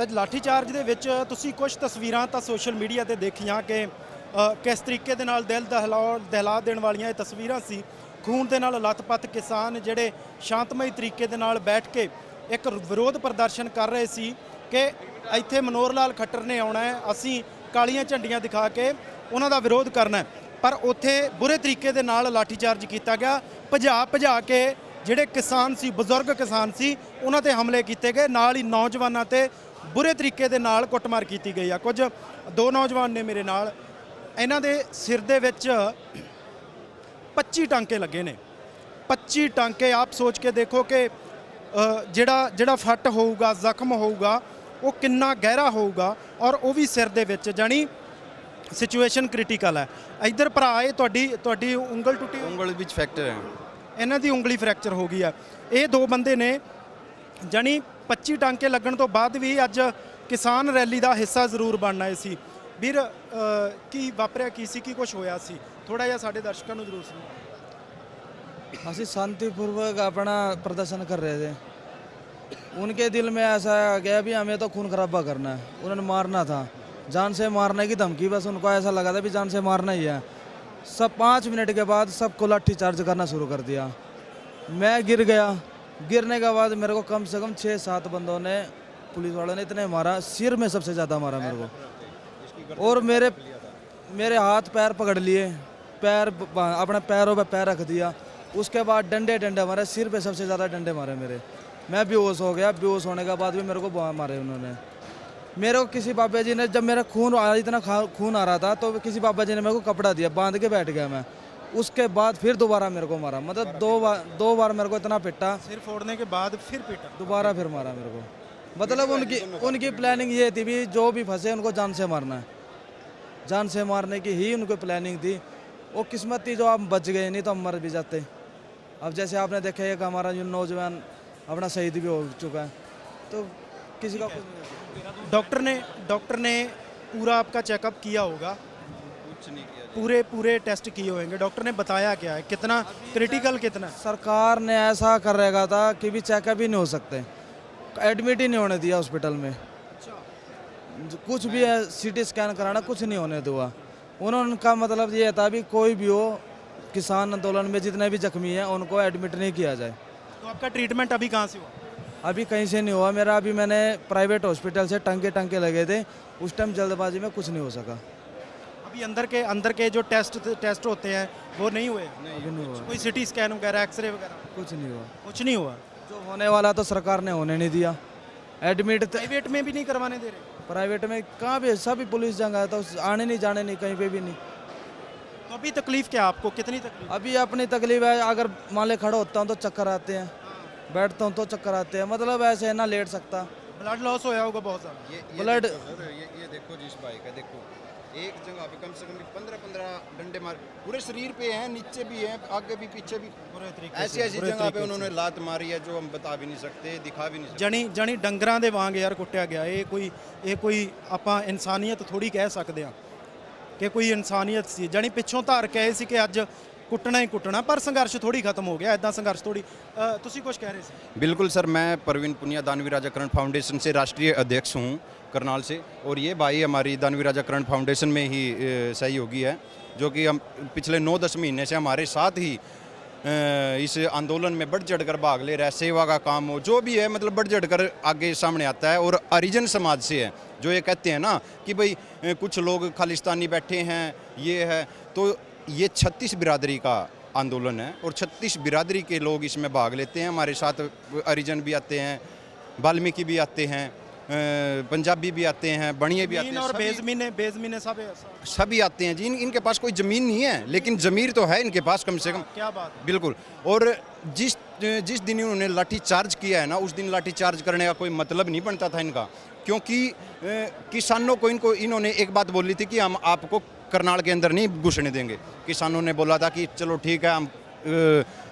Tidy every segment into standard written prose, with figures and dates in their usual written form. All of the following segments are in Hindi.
ਤਾਂ ਲਾਠੀਚਾਰਜ ਦੇ ਵਿੱਚ ਤੁਸੀਂ ਕੁਝ ਤਸਵੀਰਾਂ ਤਾਂ ਸੋਸ਼ਲ ਮੀਡੀਆ ਤੇ ਦੇਖੀਆਂ ਕਿ ਕਿਸ ਤਰੀਕੇ ਦੇ ਨਾਲ ਦਿਲ ਦਹਿਲਾ ਦੇਣ ਵਾਲੀਆਂ ਇਹ ਤਸਵੀਰਾਂ ਸੀ। ਖੂਨ ਦੇ ਨਾਲ ਲੱਥਪੱਥ ਕਿਸਾਨ ਜਿਹੜੇ ਸ਼ਾਂਤਮਈ ਤਰੀਕੇ ਦੇ ਨਾਲ ਬੈਠ ਕੇ ਇੱਕ ਵਿਰੋਧ ਪ੍ਰਦਰਸ਼ਨ ਕਰ ਰਹੇ ਸੀ ਕਿ ਇੱਥੇ ਮਨੋਹਰ ਲਾਲ ਖੱਟਰ ਨੇ ਆਉਣਾ ਹੈ, ਅਸੀਂ ਕਾਲੀਆਂ ਝੰਡੀਆਂ ਦਿਖਾ ਕੇ ਉਹਨਾਂ ਦਾ ਵਿਰੋਧ ਕਰਨਾ ਹੈ। ਪਰ ਉੱਥੇ ਬੁਰੇ ਤਰੀਕੇ ਦੇ ਨਾਲ ਲਾਠੀਚਾਰਜ ਕੀਤਾ ਗਿਆ। ਭਜਾ ਕੇ ਜਿਹੜੇ ਕਿਸਾਨ ਸੀ, ਬਜ਼ੁਰਗ ਕਿਸਾਨ ਸੀ, ਉਹਨਾਂ ਤੇ ਹਮਲੇ ਕੀਤੇ ਗਏ। ਨਾਲ ਹੀ ਨੌਜਵਾਨਾਂ ਤੇ ਬੁਰੇ ਤਰੀਕੇ ਦੇ ਨਾਲ ਕੁੱਟਮਾਰ ਕੀਤੀ ਗਈ ਆ। ਕੁਝ ਦੋ ਨੌਜਵਾਨ ਨੇ ਮੇਰੇ ਨਾਲ, ਇਹਨਾਂ ਦੇ ਸਿਰ ਦੇ ਵਿੱਚ 25 ਟਾਂਕੇ ਲੱਗੇ ਨੇ। 25 ਟਾਂਕੇ, ਆਪ ਸੋਚ ਕੇ ਦੇਖੋ ਕਿ ਜਿਹੜਾ ਫੱਟ ਹੋਊਗਾ, ਜ਼ਖਮ ਹੋਊਗਾ, ਉਹ ਕਿੰਨਾ ਗਹਿਰਾ ਹੋਊਗਾ, ਔਰ ਉਹ ਵੀ ਸਿਰ ਦੇ ਵਿੱਚ। ਜਾਣੀ ਸਿਚੁਏਸ਼ਨ ਕ੍ਰਿਟੀਕਲ ਹੈ। ਇੱਧਰ ਭਰਾ ਇਹ ਤੁਹਾਡੀ ਉਂਗਲ ਟੁੱਟੀ, ਉਂਗਲ ਵਿੱਚ ਫ੍ਰੈਕਚਰ ਹੈ, ਇਹਨਾਂ ਦੀ ਉਂਗਲੀ ਫ੍ਰੈਕਚਰ ਹੋ ਗਈ ਹੈ। ਇਹ ਦੋ ਬੰਦੇ ਨੇ, ਜਾਣੀ 25 ਟਾਂਕੇ ਲੱਗਣ ਤੋਂ ਬਾਅਦ ਵੀ ਅੱਜ ਕਿਸਾਨ ਰੈਲੀ ਦਾ ਹਿੱਸਾ ਜ਼ਰੂਰ ਬਣਨਾ ਆਏ ਸੀ। ਵੀਰ ਕੀ ਵਾਪਰਿਆ, ਕੀ ਸੀ, ਕੀ ਕੁਝ ਹੋਇਆ ਸੀ, ਥੋੜਾ ਜਿਹਾ ਸਾਡੇ ਦਰਸ਼ਕਾਂ ਨੂੰ ਜ਼ਰੂਰ ਸੁਣਾਓ। ਅਸੀਂ शांतिपूर्वक अपना प्रदर्शन कर रहे थे। उनके दिल में ऐसा आ गया भी हमें तो खून खराबा करना है, उन्होंने मारना था, जान से मारने की धमकी। बस उनको ऐसा लगा था भी जान से मारना ही है। सब 5 मिनट के बाद सबको लाठी चार्ज करना शुरू कर दिया। मैं गिर गया। गिरने के बाद मेरे को कम से कम 6-7 बंदों ने, पुलिस वालों ने इतने मारा, सिर में सबसे ज़्यादा मारा मेरे को, और मेरे हाथ पैर पकड़ लिए, अपने पैरों पे पैर रख दिया। उसके बाद डंडे मारे, सिर पे सबसे ज़्यादा डंडे मारे मेरे। मैं बेहोश हो गया। बेहोश होने के बाद भी मेरे को मारे उन्होंने। मेरे को किसी बाबा जी ने, जब मेरा इतना खून आ रहा था, तो किसी बाबा जी ने मेरे को कपड़ा दिया, बांध के बैठ गया मैं। उसके बाद फिर दोबारा मेरे को मारा, मतलब दो बार मेरे को इतना पिटा। सिर फोड़ने के बाद फिर पिटा, दोबारा फिर मारा मेरे को। मतलब उनकी प्लानिंग ये थी भी जो भी फंसे उनको जान से मारना है, जान से मारने की ही उनको प्लानिंग थी। वो किस्मत थी जो आप बच गए, नहीं तो हम मर भी जाते। अब जैसे आपने देखा एक हमारा जो नौजवान अपना शहीद भी हो चुका है, तो किसी का कुछ नहीं। डॉक्टर ने पूरा आपका चेकअप किया होगा? कुछ नहीं किया, पूरे टेस्ट किए होंगे। डॉक्टर ने बताया क्या है, कितना क्रिटिकल, कितना? सरकार ने ऐसा कर रखा था कि भी चेकअप ही नहीं हो सकते, एडमिट ही नहीं होने दिया हॉस्पिटल में। कुछ भी है, CT स्कैन कराना, कुछ नहीं होने दिया उन्होंने। मतलब ये था भी कोई भी हो, किसान आंदोलन में जितने भी जख्मी हैं उनको एडमिट नहीं किया जाए। तो आपका ट्रीटमेंट अभी कहाँ से हुआ? अभी कहीं से नहीं हुआ मेरा। अभी मैंने प्राइवेट हॉस्पिटल से टांके लगे थे, उस टाइम जल्दबाजी में कुछ नहीं हो सका। अभी अंदर के जो टेस्ट होते हैं वो नहीं हुए? अभी नहीं हुआ। कोई CT स्कैन वगैरह, एक्सरे वगैरह कुछ नहीं हुआ। कुछ नहीं हुआ। जो होने वाला तो सरकार ने होने नहीं दिया। एडमिट प्राइवेट में भी नहीं करवाने दे रहे? प्राइवेट में कहाँ भी, सभी पुलिस जगह तो आने नहीं जाने नहीं, कहीं पे भी नहीं। तो अभी तकलीफ क्या आपको, कितनी तकलीफ? अभी अपनी तकलीफ है, अगर मान ले खड़ा होता हूँ तो चक्कर आते हैं, बैठता हूँ तो चक्कर आते हैं, मतलब ऐसे ना लेट सकता। ब्लड लॉस होया होगा बहुत ज़्यादा। ब्लड ये देखो जिस बाइक है, देखो एक जगह पे कम से कम 15 डंडे मार, पूरे शरीर पे हैं, नीचे भी हैं, आगे भी पीछे भी, ऐसी जगह पे उन्होंने लात मारी है जो हम बता भी नहीं सकते, दिखा भी नहीं सकते। ਜਾਣੀ ਡੰਗਰਾਂ ਦੇ ਵਾਂਗ ਯਾਰ ਕੁੱਟਿਆ ਗਿਆ। ਇਹ ਕੋਈ ਆਪਾਂ ਇਨਸਾਨੀਅਤ ਥੋੜੀ ਕਹਿ ਸਕਦੇ ਆ ਕਿ ਕੋਈ ਇਨਸਾਨੀਅਤ ਸੀ। ਜਾਣੀ ਪਿੱਛੋਂ ਧਾਰ ਕੇ ਆਏ ਸੀ ਕਿ ਅੱਜ ਕੁੱਟਣਾ ਹੀ ਕੁੱਟਣਾ, ਪਰ ਸੰਘਰਸ਼ ਥੋੜੀ ਖਤਮ ਹੋ ਗਿਆ। ਇਦਾਂ ਸੰਘਰਸ਼ ਥੋੜੀ। ਤੁਸੀਂ ਕੁਝ ਕਹਿ ਰਹੇ ਸੀ? बिल्कुल सर, मैं प्रवीण पुनिया दानवीर राजा करण फाउंडेशन से राष्ट्रीय अध्यक्ष हूँ, करनाल से। और ये भाई हमारी दानवीर राजा करण फाउंडेशन में ही सहयोगी है, जो कि हम पिछले 9-10 महीने से हमारे साथ ही इस आंदोलन में बढ़ चढ़ कर भाग ले रहा है। सेवा का काम हो, जो भी है, मतलब बढ़ चढ़ कर आगे सामने आता है। और हरिजन समाज से है, जो ये कहते हैं ना कि भाई कुछ लोग खालिस्तानी बैठे हैं, ये है, तो ये 36 बिरादरी का आंदोलन है और 36 बिरादरी के लोग इसमें भाग लेते हैं। हमारे साथ हरिजन भी आते हैं, वाल्मीकि भी आते हैं, पंजाबी भी आते हैं, बणिये भी आते हैं, और बेज़मीने सभी आते हैं जी। इनके पास कोई ज़मीन नहीं है, लेकिन ज़मीर तो है इनके पास कम से कम। क्या बात? बिल्कुल। और जिस दिन इन्होंने लाठी चार्ज किया है ना, उस दिन लाठी चार्ज करने का कोई मतलब नहीं बनता था इनका, क्योंकि किसानों को इन्होंने एक बात बोली थी कि हम आपको करनाल के अंदर नहीं घुसने देंगे। किसानों ने बोला था कि चलो ठीक है, हम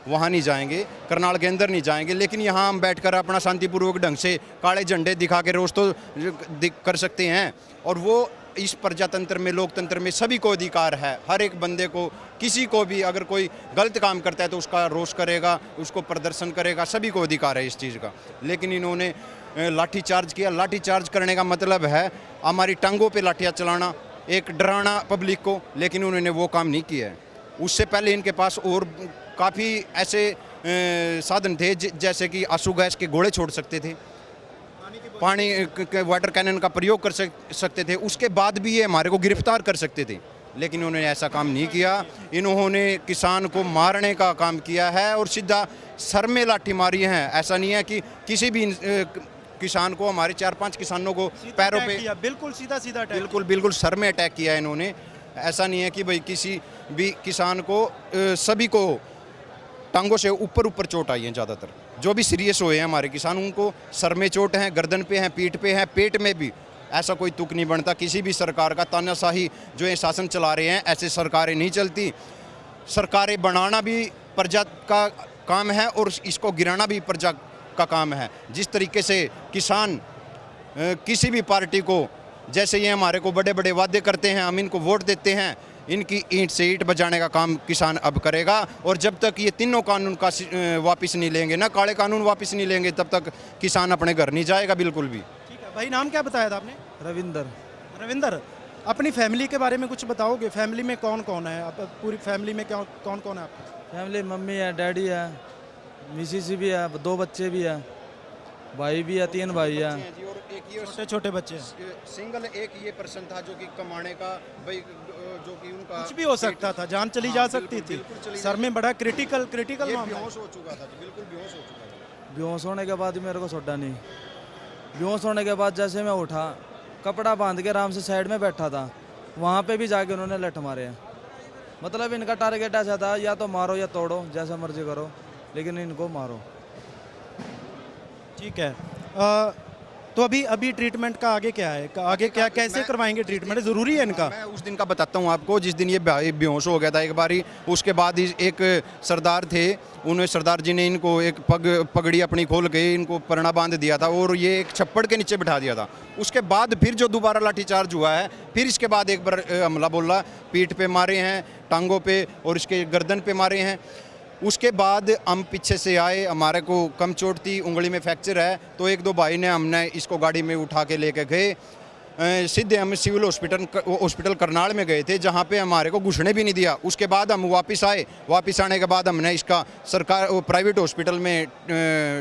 वहाँ नहीं जाएंगे, करनाल के अंदर नहीं जाएंगे, लेकिन यहाँ हम बैठकर अपना शांतिपूर्वक ढंग से काले झंडे दिखा के रोज तो कर सकते हैं। और वो इस प्रजातंत्र में, लोकतंत्र में सभी को अधिकार है। हर एक बंदे को, किसी को भी अगर कोई गलत काम करता है तो उसका रोष करेगा, उसको प्रदर्शन करेगा, सभी को अधिकार है इस चीज़ का। लेकिन इन्होंने लाठी चार्ज किया। लाठी चार्ज करने का मतलब है हमारी टांगों पे लाठियाँ चलाना, एक डराना पब्लिक को, लेकिन उन्होंने वो काम नहीं किया है। उससे पहले इनके पास और काफ़ी ऐसे साधन थे जैसे कि आंसू गैस के गोले छोड़ सकते थे, पानी के वाटर कैनन का प्रयोग कर सकते थे, उसके बाद भी ये हमारे को गिरफ्तार कर सकते थे, लेकिन उन्होंने ऐसा काम नहीं किया। इन्होंने किसान को मारने का काम किया है और सीधा सर में लाठी मारी है। ऐसा नहीं है कि किसी भी किसान को, हमारे 4-5 किसानों को पैरों पे बिल्कुल सीधा सीधा अटैक बिल्कुल बिल्कुल सर में अटैक किया है इन्होंने। ऐसा नहीं है कि भाई किसी भी किसान को, सभी को टांगों से ऊपर ऊपर चोट आई है। ज़्यादातर जो भी सीरियस हुए हैं हमारे किसान, उनको सर में चोट है, गर्दन पे है, पीठ पे है, पेट में भी। ऐसा कोई तुक नहीं बनता किसी भी सरकार का। तानाशाही जो ये शासन चला रहे हैं, ऐसे सरकारें नहीं चलती। सरकारें बनाना भी प्रजा का काम है और इसको गिराना भी प्रजा का काम है। जिस तरीके से किसान किसी भी पार्टी को, जैसे ये हमारे को बड़े बड़े वादे करते हैं, हम इनको वोट देते हैं, इनकी ईंट से ईंट बजाने का काम किसान अब करेगा। और जब तक ये तीनों कानून का वापस नहीं लेंगे ना, काले कानून वापस नहीं लेंगे, तब तक किसान अपने घर नहीं जाएगा बिल्कुल भी। ठीक है भाई, नाम क्या बताया था आपने? रविंदर। रविंदर, अपनी फैमिली के बारे में कुछ बताओगे? फैमिली में कौन कौन है? आप पूरी फैमिली में क्या कौन कौन है आपका? फैमिली मम्मी है, डैडी है, मिसिस भी है, 2 बच्चे भी है, भाई भी है, 3 भाई है। और एक ये छोटे छोटे बच्चे हैं। सिंगल एक ये पर्सन था जो कि कमाने का भाई, जो कि उनका कुछ भी हो सकता था, जान चली जा सकती थी। सर में बड़ा क्रिटिकल ये मामला। बेहोश हो चुका था, बिल्कुल बेहोश हो चुका था। बेहोश होने के बाद ही मेरे को छोड़ा नहीं। बेहोश होने के बाद जैसे मैं उठा, कपड़ा बांध के आराम से साइड में बैठा था, वहाँ पे भी जाके उन्होंने लठ मारे हैं। मतलब इनका टारगेट ऐसा था, या तो मारो या तोड़ो, जैसा मर्जी करो, लेकिन इनको मारो। ठीक है। तो अभी ट्रीटमेंट का आगे क्या है? आगे क्या, कैसे करवाएंगे ट्रीटमेंट? ज़रूरी है इनका? मैं उस दिन का बताता हूँ आपको, जिस दिन ये बेहोश हो गया था एक बारी। उसके बाद एक सरदार थे, उन्हें सरदार जी ने इनको एक पगड़ी अपनी खोल के इनको परना बांध दिया था और ये एक छप्पड़ के नीचे बिठा दिया था। उसके बाद फिर जो दोबारा लाठीचार्ज हुआ है, फिर इसके बाद एक बार हमला बोला, पीठ पे मारे हैं, टांगों पे और इसके गर्दन पे मारे हैं। उसके बाद हम पीछे से आए, हमारे को कम चोट थी, उंगली में फ्रैक्चर है, तो 1-2 भाई ने, हमने इसको गाड़ी में उठा के लेके गए। सीधे हम सिविल हॉस्पिटल करनाल में गए थे, जहाँ पे हमारे को घुसने भी नहीं दिया। उसके बाद हम वापस आए। वापस आने के बाद हमने इसका सरकार प्राइवेट हॉस्पिटल में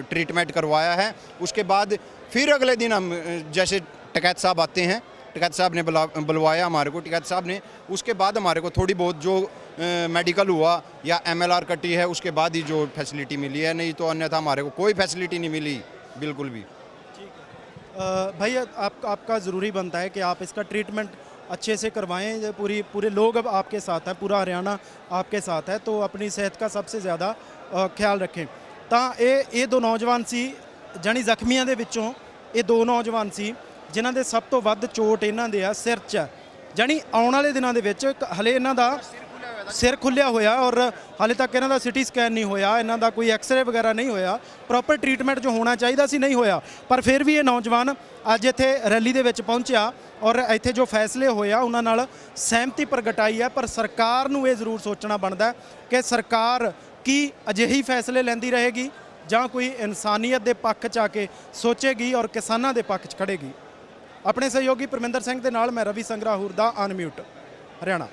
ट्रीटमेंट करवाया है। उसके बाद फिर अगले दिन हम, जैसे टिकैत साहब आते हैं, टिकैत साहब ने बुलवाया हमारे को, टिकैत साहब ने। उसके बाद हमारे को थोड़ी बहुत जो मेडिकल हुआ या MLR कटी है, उसके बाद ही जो फैसिलिटी मिली है, नहीं तो अन्यथा हमारे को कोई फैसिलिटी नहीं मिली बिल्कुल भी। भाई आपका ज़रूरी बनता है कि आप इसका ट्रीटमेंट अच्छे से करवाएं। पूरे लोग अब आपके साथ हैं, पूरा हरियाणा आपके साथ है, तो अपनी सेहत का सबसे ज़्यादा ख्याल रखें। ਤਾਂ ਇਹ ਦੋ ਨੌਜਵਾਨ ਸੀ, ਜਾਣੀ ਜ਼ਖਮੀਆਂ ਦੇ ਵਿੱਚੋਂ ਇਹ 2 ਨੌਜਵਾਨ ਸੀ ਜਿਨ੍ਹਾਂ ਦੇ ਸਭ ਤੋਂ ਵੱਧ ਚੋਟ ਇਹਨਾਂ ਦੇ ਆ ਸਿਰ 'ਚ। ਜਾਣੀ ਆਉਣ ਵਾਲੇ ਦਿਨਾਂ ਦੇ ਵਿੱਚ ਹਲੇ ਇਹਨਾਂ ਦਾ ਸਿਰ ਖੁੱਲਿਆ ਹੋਇਆ ਔਰ ਹਾਲੇ ਤੱਕ ਇਹਨਾਂ ਦਾ ਸਿਟੀ ਸਕੈਨ ਨਹੀਂ ਹੋਇਆ, ਇਹਨਾਂ ਦਾ ਕੋਈ ਐਕਸਰੇ ਵਗੈਰਾ ਨਹੀਂ ਹੋਇਆ, ਪ੍ਰੋਪਰ ਟ੍ਰੀਟਮੈਂਟ ਜੋ ਹੋਣਾ ਚਾਹੀਦਾ ਸੀ ਨਹੀਂ ਹੋਇਆ। ਪਰ ਫਿਰ ਵੀ ਇਹ ਨੌਜਵਾਨ ਅੱਜ ਇੱਥੇ ਰੈਲੀ ਦੇ ਵਿੱਚ ਪਹੁੰਚਿਆ ਔਰ ਇੱਥੇ ਜੋ ਫੈਸਲੇ ਹੋਇਆ ਉਹਨਾਂ ਨਾਲ ਸਹਿਮਤੀ ਪ੍ਰਗਟਾਈ ਹੈ। ਪਰ ਸਰਕਾਰ ਨੂੰ ਇਹ ਜ਼ਰੂਰ ਸੋਚਣਾ ਬਣਦਾ ਕਿ ਸਰਕਾਰ ਕੀ ਅਜਿਹੀ ਫੈਸਲੇ ਲੈਂਦੀ ਰਹੇਗੀ ਜਾਂ ਕੋਈ ਇਨਸਾਨੀਅਤ ਦੇ ਪੱਖ 'ਚ ਆ ਕੇ ਸੋਚੇਗੀ ਔਰ ਕਿਸਾਨਾਂ ਦੇ ਪੱਖ 'ਚ ਖੜੇਗੀ। ਆਪਣੇ ਸਹਿਯੋਗੀ ਪਰਮਿੰਦਰ ਸਿੰਘ ਦੇ ਨਾਲ ਮੈਂ ਰਵੀ ਸੰਗਰਾਹੁਰ ਦਾ ਅਨਮਿਊਟ ਹਰਿਆਣਾ।